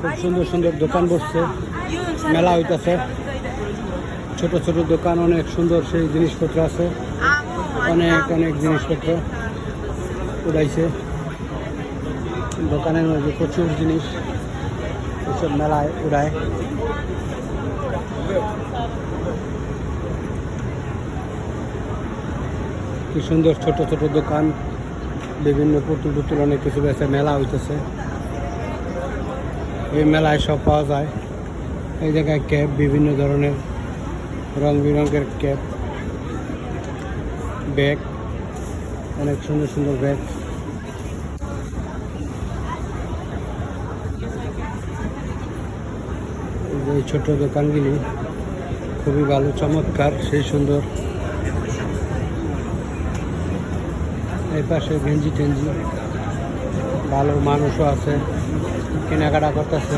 খুব সুন্দর সুন্দর দোকান বসছে, মেলা হইতেছে। ছোট ছোট দোকান, অনেক সুন্দর সেই জিনিসপত্র আছে, অনেক অনেক জিনিসপত্র উড়াইছে দোকানের মধ্যে। প্রচুর জিনিস এসব মেলায় উড়ায়। কি সুন্দর ছোট ছোট দোকান, বিভিন্ন পুতুল টুতুল অনেক কিছু বেছে মেলা হইতেছে। এই মেলায় সব পাওয়া যায়। এই জায়গায় ক্যাপ, বিভিন্ন ধরনের রং বেরঙের ক্যাপ, ব্যাগ, অনেক সুন্দর সুন্দর ব্যাগ। এই ছোট দোকানগুলি খুবই ভালো, চমৎকার, সেই সুন্দর। এই পাশে গেঞ্জি টেঞ্জি, ভালো মানুষও আছে, কেনাকাটা করতেছে।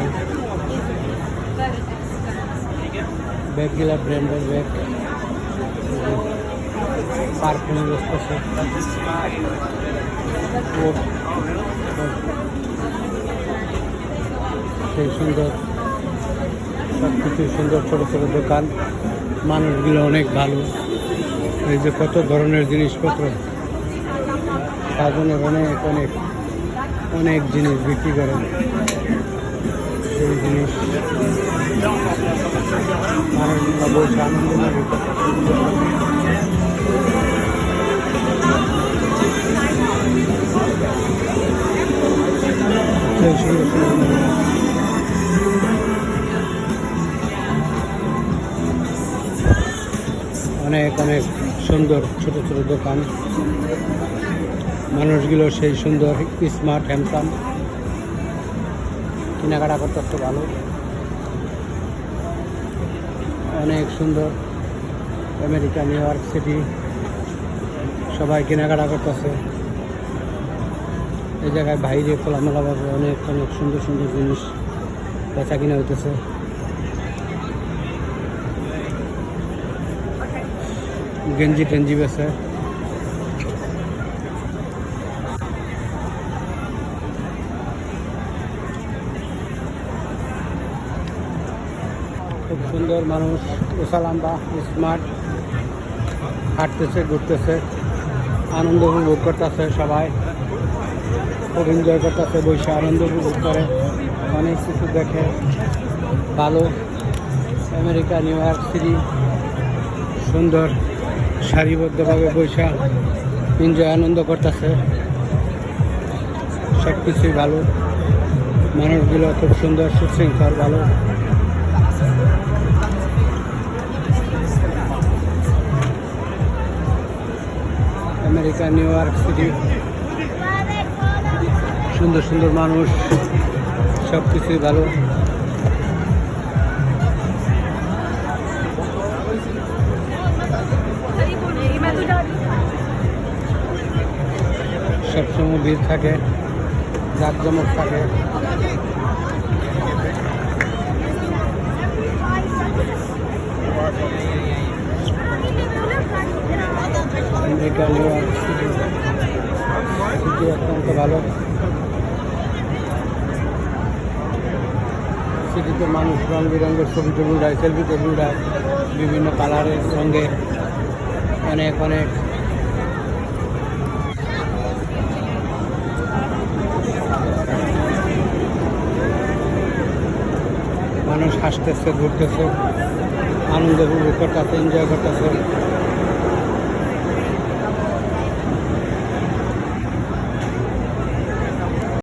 ব্যাগগুলা ব্র্যান্ডের ব্যাগ, পারফিউম বসতেছে। সেই সুন্দর, সব কিছু সুন্দর, ছোট ছোট দোকান, মানুষগুলো অনেক ভালো। এই যে কত ধরনের জিনিসপত্র, সাজানোর অনেক অনেক অনেক জিনিস বিক্রি করেন। সেই জিনিস মানুষগুলো বসে আনন্দ লাগে। অনেক অনেক সুন্দর ছোট ছোট দোকান, মানুষগুলো সেই সুন্দর, স্মার্ট, হ্যান্ডসাম, কেনাকাটা করতে ভালো, অনেক সুন্দর। আমেরিকা, নিউ ইয়র্ক সিটি, সবাই কেনাকাটা করতেছে। এই জায়গায় বাইরে খোলামেলাভাবে অনেক অনেক সুন্দর সুন্দর জিনিস বেচা কিনা হইতেছে। গেঞ্জি টেঞ্জি বেছে, খুব সুন্দর মানুষ, উসালাম্বা, স্মার্ট, হাঁটতেছে, ঘুরতেছে, আনন্দ উপভোগ করতেছে। সবাই খুব এনজয় করতেছে, বসে আনন্দ উপভোগ করে, অনেক কিছু দেখে, ভালো। আমেরিকা, নিউ ইয়র্ক সিটি, সুন্দর সারিবদ্ধভাবে বৈশা এনজয়, আনন্দ করতেছে। সব কিছুই ভালো, মানুষগুলো খুব সুন্দর, সুশৃঙ্খল, ভালো। আমেরিকা, নিউ ইয়র্ক সিটি, সুন্দর সুন্দর মানুষ, সব কিছুই ভালো। সবসময় ভিড় থাকে, জাঁকজমক থাকে। America, new York city, city অত্যন্ত ভালো। সিটিতে মানুষ রং বেরঙের ছবি টবি উড়ায়, সেলফি টবি উড়ায়, বিভিন্ন কালারের সঙ্গে, অনেক অনেক। মানুষ হাসতেছে, ঘুরতেছে, আনন্দ উপভোগ করতেছে, এনজয় করতেছে।